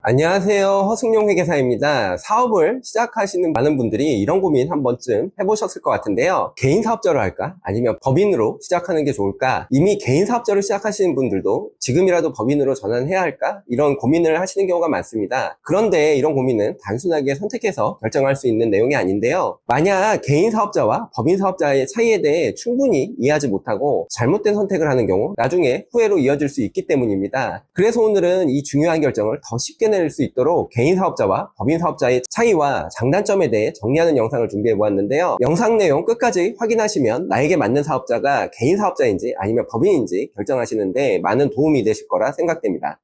안녕하세요. 허승용 회계사입니다. 사업을 시작하시는 많은 분들이 이런 고민 한 번쯤 해보셨을 것 같은데요. 개인 사업자로 할까? 아니면 법인으로 시작하는 게 좋을까? 이미 개인 사업자로 시작하시는 분들도 지금이라도 법인으로 전환해야 할까? 이런 고민을 하시는 경우가 많습니다. 그런데 이런 고민은 단순하게 선택해서 결정할 수 있는 내용이 아닌데요. 만약 개인 사업자와 법인 사업자의 차이에 대해 충분히 이해하지 못하고 잘못된 선택을 하는 경우 나중에 후회로 이어질 수 있기 때문입니다. 그래서 오늘은 이 중요한 결정을 더 쉽게 낼 수 있도록 개인 사업자와 법인 사업자의 차이와 장단점에 대해 정리하는 영상을 준비해 보았는데요. 영상 내용 끝까지 확인하시면 나에게 맞는 사업자가 개인 사업자인지 아니면 법인인지 결정하시는데 많은 도움이 되실 거라 생각됩니다.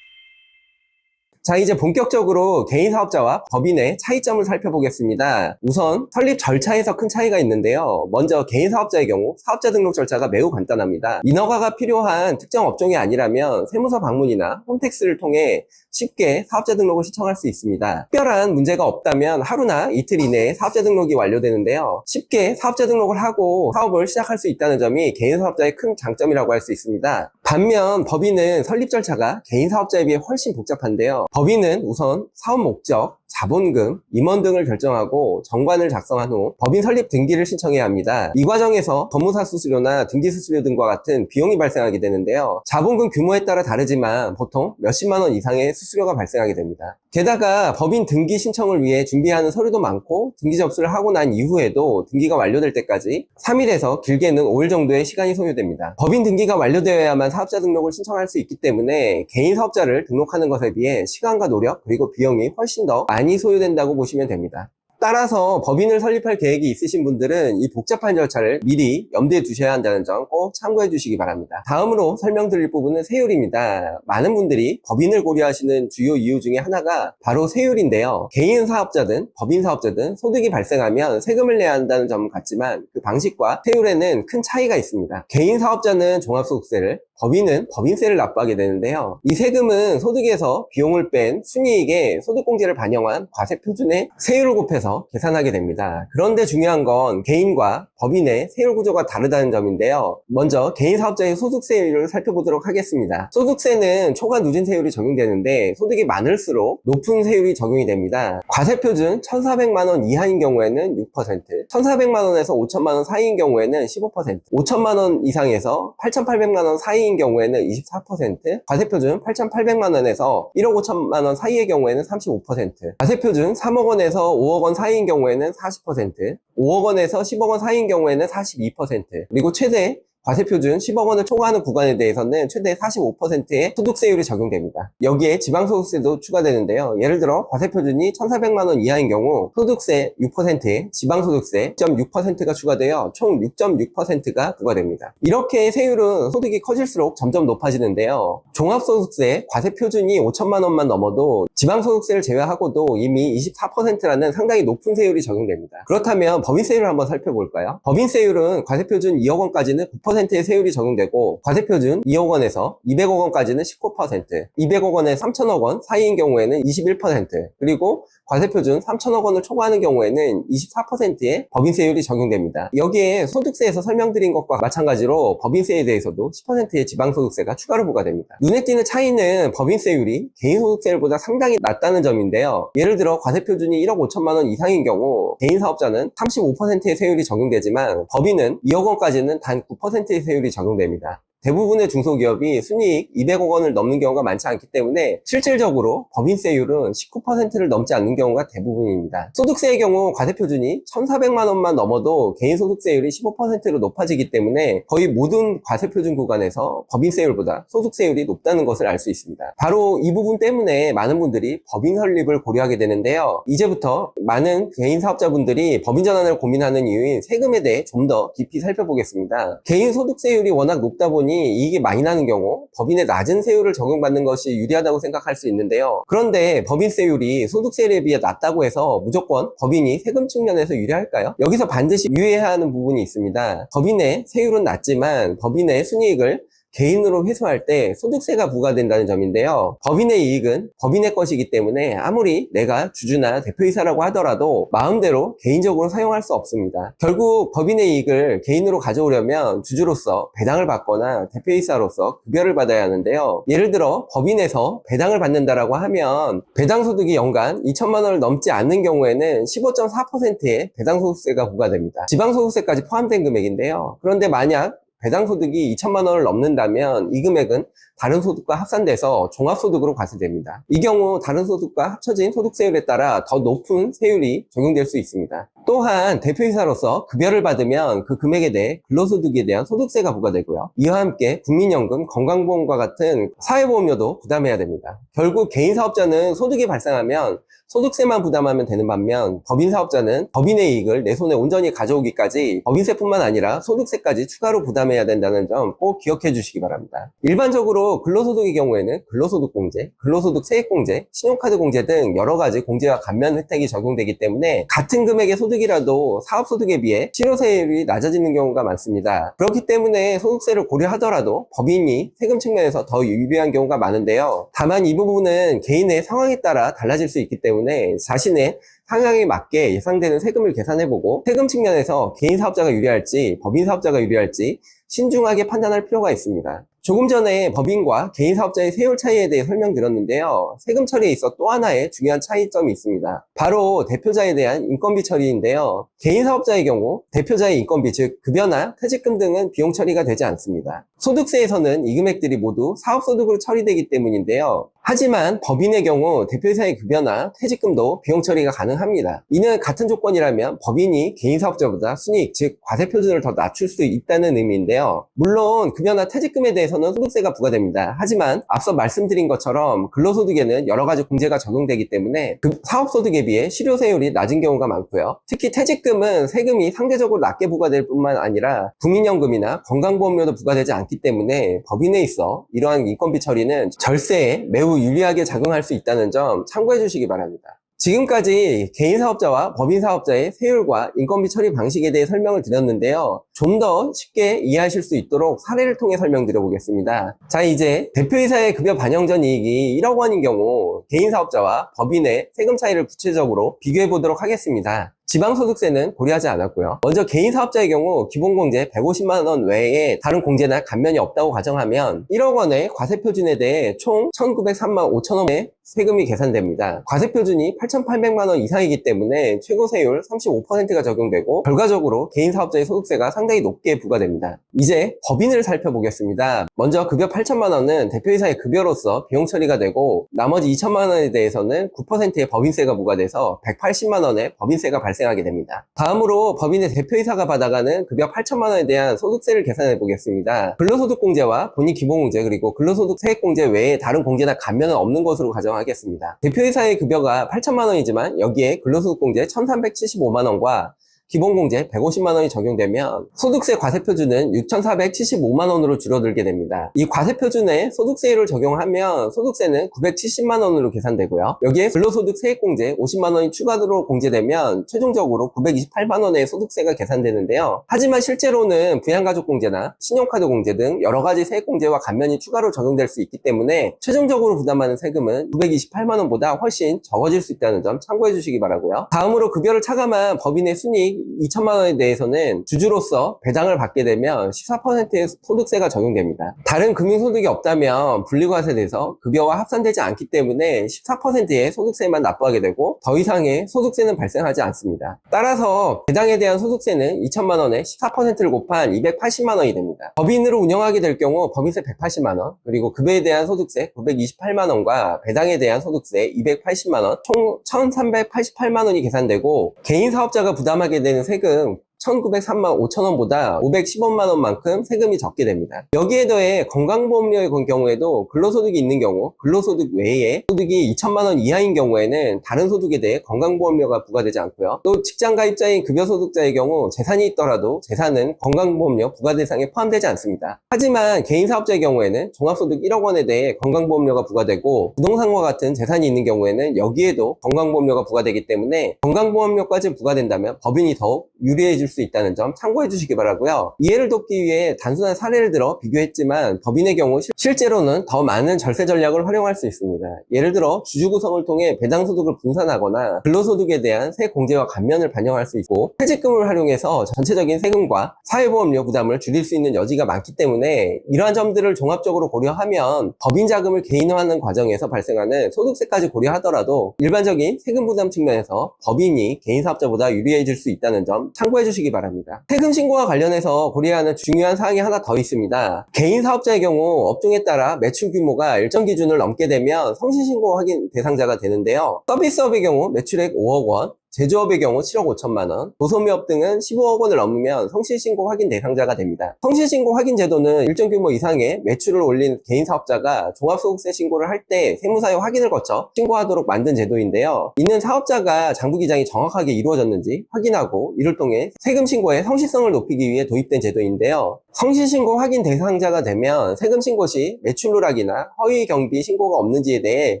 자, 이제 본격적으로 개인 사업자와 법인의 차이점을 살펴보겠습니다. 우선 설립 절차에서 큰 차이가 있는데요. 먼저 개인 사업자의 경우 사업자 등록 절차가 매우 간단합니다. 인허가가 필요한 특정 업종이 아니라면 세무서 방문이나 홈택스를 통해 쉽게 사업자 등록을 신청할 수 있습니다. 특별한 문제가 없다면 하루나 이틀 이내에 사업자 등록이 완료되는데요. 쉽게 사업자 등록을 하고 사업을 시작할 수 있다는 점이 개인 사업자의 큰 장점이라고 할 수 있습니다. 반면 법인은 설립 절차가 개인 사업자에 비해 훨씬 복잡한데요. 법인은 우선 사업 목적, 자본금, 임원 등을 결정하고 정관을 작성한 후 법인 설립 등기를 신청해야 합니다. 이 과정에서 법무사 수수료나 등기 수수료 등과 같은 비용이 발생하게 되는데요. 자본금 규모에 따라 다르지만 보통 몇십만 원 이상의 수수료가 발생하게 됩니다. 게다가 법인 등기 신청을 위해 준비하는 서류도 많고 등기 접수를 하고 난 이후에도 등기가 완료될 때까지 3일에서 길게는 5일 정도의 시간이 소요됩니다. 법인 등기가 완료되어야만 사업자 등록을 신청할 수 있기 때문에 개인 사업자를 등록하는 것에 비해 시간과 노력 그리고 비용이 훨씬 더 많이 소요된다고 보시면 됩니다. 따라서 법인을 설립할 계획이 있으신 분들은 이 복잡한 절차를 미리 염두에 두셔야 한다는 점 꼭 참고해 주시기 바랍니다. 다음으로 설명드릴 부분은 세율입니다. 많은 분들이 법인을 고려하시는 주요 이유 중에 하나가 바로 세율인데요. 개인 사업자든 법인 사업자든 소득이 발생하면 세금을 내야 한다는 점 같지만 그 방식과 세율에는 큰 차이가 있습니다. 개인 사업자는 종합소득세를, 법인은 법인세를 납부하게 되는데요. 이 세금은 소득에서 비용을 뺀 순이익에 소득공제를 반영한 과세표준의 세율을 곱해서 계산하게 됩니다. 그런데 중요한 건 개인과 법인의 세율 구조가 다르다는 점인데요. 먼저 개인 사업자의 소득세율을 살펴보도록 하겠습니다. 소득세는 초과 누진세율이 적용되는데 소득이 많을수록 높은 세율이 적용이 됩니다. 과세표준 1,400만 원 이하인 경우에는 6%, 1,400만 원에서 5천만 원 사이인 경우에는 15%, 5천만 원 이상에서 8,800만 원 사이인 경우에는 24%, 과세표준 8,800만 원에서 1억 5천만 원 사이의 경우에는 35%, 과세표준 3억 원에서 5억 원 사이인 경우에는 40%, 5억 원에서 10억 원 사이인 경우에는 42%, 그리고 최대 과세표준 10억 원을 초과하는 구간에 대해서는 최대 45%의 소득세율이 적용됩니다. 여기에 지방소득세도 추가되는데요. 예를 들어 과세표준이 1,400만 원 이하인 경우 소득세 6%에 지방소득세 6.6%가 추가되어 총 6.6%가 부과됩니다. 이렇게 세율은 소득이 커질수록 점점 높아지는데요. 종합소득세 과세표준이 5천만 원만 넘어도 지방소득세를 제외하고도 이미 24%라는 상당히 높은 세율이 적용됩니다. 그렇다면 법인세율을 한번 살펴볼까요? 법인세율은 과세표준 2억 원까지는 9%의 세율이 적용되고 과세표준 2억 원에서 200억 원까지는 19%, 200억 원에서 3천억 원 사이인 경우에는 21%, 그리고 과세표준 3천억 원을 초과하는 경우에는 24%의 법인세율이 적용됩니다. 여기에 소득세에서 설명드린 것과 마찬가지로 법인세에 대해서도 10%의 지방소득세가 추가로 부과됩니다. 눈에 띄는 차이는 법인세율이 개인소득세율보다 상당히 낮다는 점인데요. 예를 들어 과세표준이 1억 5천만 원 이상인 경우 개인 사업자는 35%의 세율이 적용되지만 법인은 2억 원까지는 단 9%의 세율이 적용됩니다. 대부분의 중소기업이 순이익 200억 원을 넘는 경우가 많지 않기 때문에 실질적으로 법인세율은 19%를 넘지 않는 경우가 대부분입니다. 소득세의 경우 과세표준이 1,400만 원만 넘어도 개인소득세율이 15%로 높아지기 때문에 거의 모든 과세표준 구간에서 법인세율보다 소득세율이 높다는 것을 알 수 있습니다. 바로 이 부분 때문에 많은 분들이 법인 설립을 고려하게 되는데요. 이제부터 많은 개인 사업자분들이 법인 전환을 고민하는 이유인 세금에 대해 좀 더 깊이 살펴보겠습니다. 개인 소득세율이 워낙 높다 보니 이익이 많이 나는 경우 법인의 낮은 세율을 적용받는 것이 유리하다고 생각할 수 있는데요. 그런데 법인세율이 소득세율에 비해 낮다고 해서 무조건 법인이 세금 측면에서 유리할까요? 여기서 반드시 유의해야 하는 부분이 있습니다. 법인의 세율은 낮지만 법인의 순이익을 개인으로 회수할 때 소득세가 부과된다는 점인데요. 법인의 이익은 법인의 것이기 때문에 아무리 내가 주주나 대표이사라고 하더라도 마음대로 개인적으로 사용할 수 없습니다. 결국 법인의 이익을 개인으로 가져오려면 주주로서 배당을 받거나 대표이사로서 급여를 받아야 하는데요. 예를 들어 법인에서 배당을 받는다라고 하면 배당소득이 연간 2천만 원을 넘지 않는 경우에는 15.4%의 배당소득세가 부과됩니다. 지방소득세까지 포함된 금액인데요. 그런데 만약 배당소득이 2천만 원을 넘는다면 이 금액은 다른 소득과 합산돼서 종합소득으로 과세됩니다. 이 경우 다른 소득과 합쳐진 소득세율에 따라 더 높은 세율이 적용될 수 있습니다. 또한 대표이사로서 급여를 받으면 그 금액에 대해 근로소득에 대한 소득세가 부과되고요. 이와 함께 국민연금, 건강보험과 같은 사회보험료도 부담해야 됩니다. 결국 개인사업자는 소득이 발생하면 소득세만 부담하면 되는 반면 법인사업자는 법인의 이익을 내 손에 온전히 가져오기까지 법인세뿐만 아니라 소득세까지 추가로 부담해야 된다는 점 꼭 기억해 주시기 바랍니다. 일반적으로 근로소득의 경우에는 근로소득공제, 근로소득세액공제, 신용카드공제 등 여러 가지 공제와 감면 혜택이 적용되기 때문에 같은 금액의 소득이라도 사업소득에 비해 실효세율이 낮아지는 경우가 많습니다. 그렇기 때문에 소득세를 고려하더라도 법인이 세금 측면에서 더 유리한 경우가 많은데요. 다만 이 부분은 개인의 상황에 따라 달라질 수 있기 때문에 자신의 상황에 맞게 예상되는 세금을 계산해보고 세금 측면에서 개인 사업자가 유리할지 법인 사업자가 유리할지 신중하게 판단할 필요가 있습니다. 조금 전에 법인과 개인 사업자의 세율 차이에 대해 설명드렸는데요. 세금 처리에 있어 또 하나의 중요한 차이점이 있습니다. 바로 대표자에 대한 인건비 처리인데요. 개인 사업자의 경우 대표자의 인건비, 즉 급여나 퇴직금 등은 비용 처리가 되지 않습니다. 소득세에서는 이 금액들이 모두 사업소득으로 처리되기 때문인데요. 하지만 법인의 경우 대표이사의 급여나 퇴직금도 비용 처리가 가능합니다. 이는 같은 조건이라면 법인이 개인 사업자보다 순이익, 즉 과세 표준을 더 낮출 수 있다는 의미인데요. 물론 급여나 퇴직금에 대해서는 소득세가 부과됩니다. 하지만 앞서 말씀드린 것처럼 근로소득에는 여러 가지 공제가 적용되기 때문에 사업소득에 비해 실효세율이 낮은 경우가 많고요. 특히 퇴직금은 세금이 상대적으로 낮게 부과될 뿐만 아니라 국민연금이나 건강보험료도 부과되지 않기 때문에 법인에 있어 이러한 인건비 처리는 절세에 매우 유리하게 작용할 수 있다는 점 참고해 주시기 바랍니다. 지금까지 개인 사업자와 법인 사업자의 세율과 인건비 처리 방식에 대해 설명을 드렸는데요. 좀 더 쉽게 이해하실 수 있도록 사례를 통해 설명드려 보겠습니다. 자, 이제 대표이사의 급여 반영 전 이익이 1억 원인 경우 개인 사업자와 법인의 세금 차이를 구체적으로 비교해 보도록 하겠습니다. 지방소득세는 고려하지 않았고요. 먼저 개인 사업자의 경우 기본공제 150만 원 외에 다른 공제나 감면이 없다고 가정하면 1억 원의 과세표준에 대해 총 1,903만 5천 원의 세금이 계산됩니다. 과세표준이 8,800만 원 이상이기 때문에 최고세율 35%가 적용되고 결과적으로 개인 사업자의 소득세가 상당히 높게 부과됩니다. 이제 법인을 살펴보겠습니다. 먼저 급여 8천만 원은 대표이사의 급여로서 비용 처리가 되고 나머지 2천만 원에 대해서는 9%의 법인세가 부과돼서 180만 원의 법인세가 발생하게 됩니다. 다음으로 법인의 대표이사가 받아가는 급여 8천만 원에 대한 소득세를 계산해 보겠습니다. 근로소득공제와 본인 기본공제 그리고 근로소득세액공제 외에 다른 공제나 감면은 없는 것으로 가정하겠습니다. 대표이사의 급여가 8천만 원이지만 여기에 근로소득공제 1,375만 원과 기본공제 150만 원이 적용되면 소득세 과세표준은 6,475만 원으로 줄어들게 됩니다. 이 과세표준에 소득세율을 적용하면 소득세는 970만 원으로 계산되고요. 여기에 근로소득 세액공제 50만 원이 추가로 공제되면 최종적으로 928만 원의 소득세가 계산되는데요. 하지만 실제로는 부양가족공제나 신용카드공제 등 여러 가지 세액공제와 감면이 추가로 적용될 수 있기 때문에 최종적으로 부담하는 세금은 928만 원보다 훨씬 적어질 수 있다는 점 참고해 주시기 바라고요. 다음으로 급여를 차감한 법인의 순이익 2천만 원에 대해서는 주주로서 배당을 받게 되면 14%의 소득세가 적용됩니다. 다른 금융소득이 없다면 분리과세돼서 급여와 합산되지 않기 때문에 14%의 소득세만 납부하게 되고 더 이상의 소득세는 발생하지 않습니다. 따라서 배당에 대한 소득세는 2천만 원에 14%를 곱한 280만 원이 됩니다. 법인으로 운영하게 될 경우 법인세 180만 원, 그리고 급여에 대한 소득세 928만 원과 배당에 대한 소득세 280만 원, 총 1,388만 원이 계산되고 개인 사업자가 부담하게 되는 세금 1,903만 5천 원보다 510원만 원만큼 세금이 적게 됩니다. 여기에 더해 건강보험료의 경우에도 근로소득이 있는 경우 근로소득 외에 소득이 2천만 원 이하인 경우에는 다른 소득에 대해 건강보험료가 부과되지 않고요. 또 직장가입자인 급여소득자의 경우 재산이 있더라도 재산은 건강보험료 부과 대상에 포함되지 않습니다. 하지만 개인사업자의 경우에는 종합소득 1억 원에 대해 건강보험료가 부과되고 부동산과 같은 재산이 있는 경우에는 여기에도 건강보험료가 부과되기 때문에 건강보험료까지 부과된다면 법인이 더욱 유리해질 수 있다는 점 참고해 주시기 바라고요. 이해를 돕기 위해 단순한 사례를 들어 비교했지만 법인의 경우 실제로는 더 많은 절세 전략을 활용할 수 있습니다. 예를 들어 주주 구성을 통해 배당소득을 분산하거나 근로소득에 대한 세 공제와 감면을 반영할 수 있고, 퇴직금을 활용해서 전체적인 세금과 사회보험료 부담을 줄일 수 있는 여지가 많기 때문에 이러한 점들을 종합적으로 고려하면 법인 자금을 개인화하는 과정에서 발생하는 소득세까지 고려하더라도 일반적인 세금 부담 측면에서 법인이 개인 사업자보다 유리해질 수 있다는 점 참고해 주시기 바랍니다. 세금 신고와 관련해서 고려해야 하는 중요한 사항이 하나 더 있습니다. 개인 사업자의 경우 업종에 따라 매출 규모가 일정 기준을 넘게 되면 성실신고 확인 대상자가 되는데요. 서비스업의 경우 매출액 5억 원, 제조업의 경우 7억 5천만 원, 도소매업 등은 15억 원을 넘으면 성실신고 확인 대상자가 됩니다. 성실신고 확인 제도는 일정 규모 이상의 매출을 올린 개인 사업자가 종합소득세 신고를 할 때 세무사의 확인을 거쳐 신고하도록 만든 제도인데요. 이는 사업자가 장부기장이 정확하게 이루어졌는지 확인하고, 이를 통해 세금 신고의 성실성을 높이기 위해 도입된 제도인데요. 성실신고 확인 대상자가 되면 세금 신고 시 매출 누락이나 허위 경비 신고가 없는지에 대해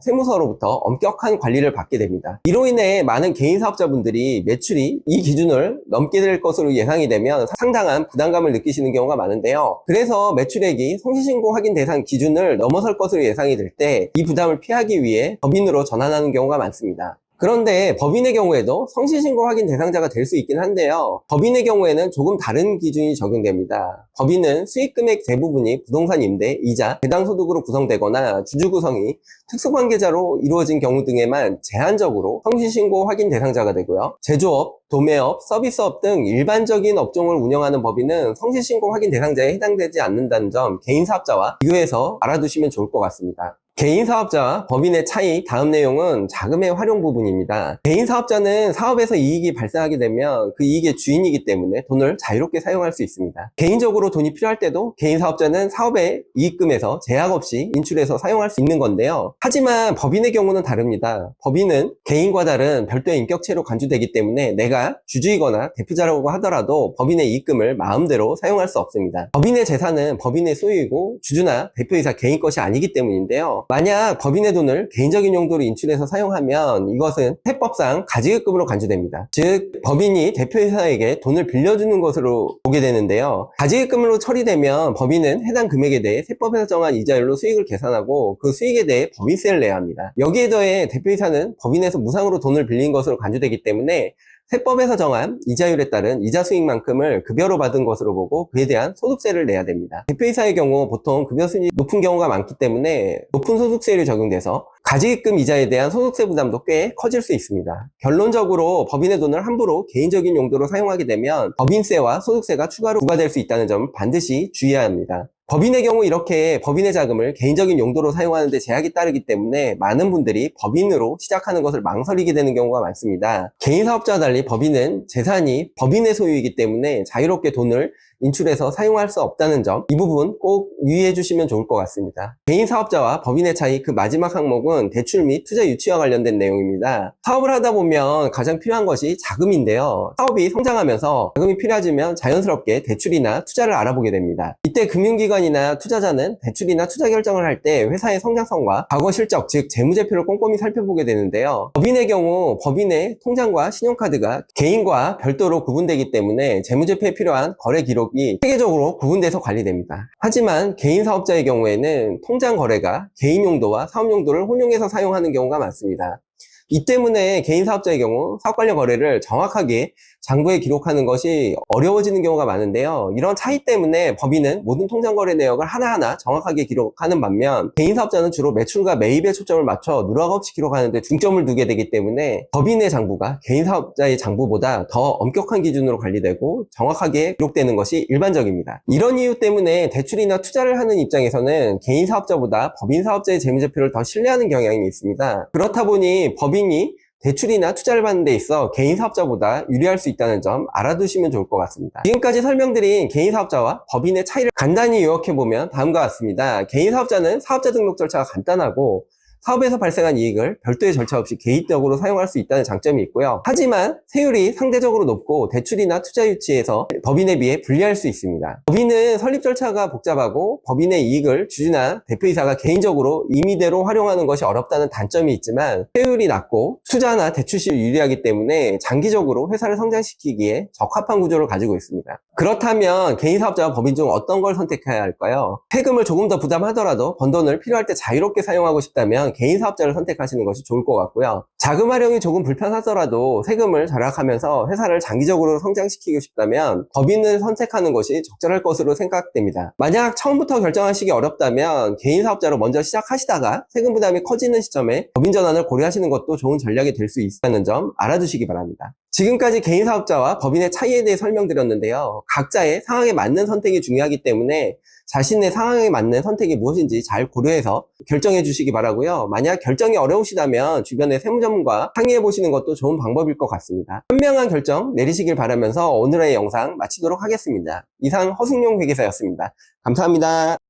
세무서로부터 엄격한 관리를 받게 됩니다. 이로 인해 많은 개인 사업자분들이 매출이 이 기준을 넘게 될 것으로 예상이 되면 상당한 부담감을 느끼시는 경우가 많은데요. 그래서 매출액이 성실신고 확인 대상 기준을 넘어설 것으로 예상이 될 때 이 부담을 피하기 위해 법인으로 전환하는 경우가 많습니다. 그런데 법인의 경우에도 성실신고 확인 대상자가 될 수 있긴 한데요. 법인의 경우에는 조금 다른 기준이 적용됩니다. 법인은 수익금액 대부분이 부동산 임대, 이자, 배당소득으로 구성되거나 주주 구성이 특수관계자로 이루어진 경우 등에만 제한적으로 성실신고 확인 대상자가 되고요. 제조업, 도매업, 서비스업 등 일반적인 업종을 운영하는 법인은 성실신고 확인 대상자에 해당되지 않는다는 점 개인 사업자와 비교해서 알아두시면 좋을 것 같습니다. 개인 사업자와 법인의 차이, 다음 내용은 자금의 활용 부분입니다. 개인 사업자는 사업에서 이익이 발생하게 되면 그 이익의 주인이기 때문에 돈을 자유롭게 사용할 수 있습니다. 개인적으로 돈이 필요할 때도 개인 사업자는 사업의 이익금에서 제약 없이 인출해서 사용할 수 있는 건데요. 하지만 법인의 경우는 다릅니다. 법인은 개인과 다른 별도의 인격체로 간주되기 때문에 내가 주주이거나 대표자라고 하더라도 법인의 이익금을 마음대로 사용할 수 없습니다. 법인의 재산은 법인의 소유이고 주주나 대표이사 개인 것이 아니기 때문인데요. 만약 법인의 돈을 개인적인 용도로 인출해서 사용하면 이것은 세법상 가지급금으로 간주됩니다. 즉 법인이 대표이사에게 돈을 빌려주는 것으로 보게 되는데요. 가지급금으로 처리되면 법인은 해당 금액에 대해 세법에서 정한 이자율로 수익을 계산하고 그 수익에 대해 법인세를 내야 합니다. 여기에 더해 대표이사는 법인에서 무상으로 돈을 빌린 것으로 간주되기 때문에 세법에서 정한 이자율에 따른 이자 수익만큼을 급여로 받은 것으로 보고 그에 대한 소득세를 내야 됩니다. 대표이사의 경우 보통 급여 수익이 높은 경우가 많기 때문에 높은 소득세율이 적용돼서 가지급 이자에 대한 소득세 부담도 꽤 커질 수 있습니다. 결론적으로 법인의 돈을 함부로 개인적인 용도로 사용하게 되면 법인세와 소득세가 추가로 부과될 수 있다는 점을 반드시 주의해야 합니다. 법인의 경우 이렇게 법인의 자금을 개인적인 용도로 사용하는 데 제약이 따르기 때문에 많은 분들이 법인으로 시작하는 것을 망설이게 되는 경우가 많습니다. 개인 사업자와 달리 법인은 재산이 법인의 소유이기 때문에 자유롭게 돈을 인출해서 사용할 수 없다는 점, 이 부분 꼭 유의해 주시면 좋을 것 같습니다. 개인 사업자와 법인의 차이, 그 마지막 항목은 대출 및 투자 유치와 관련된 내용입니다. 사업을 하다 보면 가장 필요한 것이 자금인데요. 사업이 성장하면서 자금이 필요해지면 자연스럽게 대출이나 투자를 알아보게 됩니다. 이때 금융기관이나 투자자는 대출이나 투자 결정을 할 때 회사의 성장성과 과거 실적, 즉 재무제표를 꼼꼼히 살펴보게 되는데요. 법인의 경우 법인의 통장과 신용카드가 개인과 별도로 구분되기 때문에 재무제표에 필요한 거래 기록이 체계적으로 구분돼서 관리됩니다. 하지만 개인 사업자의 경우에는 통장 거래가 개인 용도와 사업 용도를 혼용해서 사용하는 경우가 많습니다. 이 때문에 개인 사업자의 경우 사업 관련 거래를 정확하게 장부에 기록하는 것이 어려워지는 경우가 많은데요. 이런 차이 때문에 법인은 모든 통장 거래 내역을 하나하나 정확하게 기록하는 반면 개인 사업자는 주로 매출과 매입에 초점을 맞춰 누락 없이 기록하는 데 중점을 두게 되기 때문에 법인의 장부가 개인 사업자의 장부보다 더 엄격한 기준으로 관리되고 정확하게 기록되는 것이 일반적입니다. 이런 이유 때문에 대출이나 투자를 하는 입장에서는 개인 사업자보다 법인 사업자의 재무제표를 더 신뢰하는 경향이 있습니다. 그렇다 보니 법인이 대출이나 투자를 받는 데 있어 개인 사업자보다 유리할 수 있다는 점 알아두시면 좋을 것 같습니다. 지금까지 설명드린 개인 사업자와 법인의 차이를 간단히 요약해보면 다음과 같습니다. 개인 사업자는 사업자 등록 절차가 간단하고 사업에서 발생한 이익을 별도의 절차 없이 개인적으로 사용할 수 있다는 장점이 있고요. 하지만 세율이 상대적으로 높고 대출이나 투자 유치에서 법인에 비해 불리할 수 있습니다. 법인은 설립 절차가 복잡하고 법인의 이익을 주주나 대표이사가 개인적으로 임의대로 활용하는 것이 어렵다는 단점이 있지만 세율이 낮고 투자나 대출 시 유리하기 때문에 장기적으로 회사를 성장시키기에 적합한 구조를 가지고 있습니다. 그렇다면 개인사업자와 법인 중 어떤 걸 선택해야 할까요? 세금을 조금 더 부담하더라도 번 돈을 필요할 때 자유롭게 사용하고 싶다면 개인사업자를 선택하시는 것이 좋을 것 같고요. 자금 활용이 조금 불편하더라도 세금을 절약하면서 회사를 장기적으로 성장시키고 싶다면 법인을 선택하는 것이 적절할 것으로 생각됩니다. 만약 처음부터 결정하시기 어렵다면 개인사업자로 먼저 시작하시다가 세금 부담이 커지는 시점에 법인 전환을 고려하시는 것도 좋은 전략이 될 수 있다는 점 알아두시기 바랍니다. 지금까지 개인사업자와 법인의 차이에 대해 설명드렸는데요. 각자의 상황에 맞는 선택이 중요하기 때문에 자신의 상황에 맞는 선택이 무엇인지 잘 고려해서 결정해 주시기 바라고요. 만약 결정이 어려우시다면 주변의 세무전문가 상의해 보시는 것도 좋은 방법일 것 같습니다. 현명한 결정 내리시길 바라면서 오늘의 영상 마치도록 하겠습니다. 이상 허승용 회계사였습니다. 감사합니다.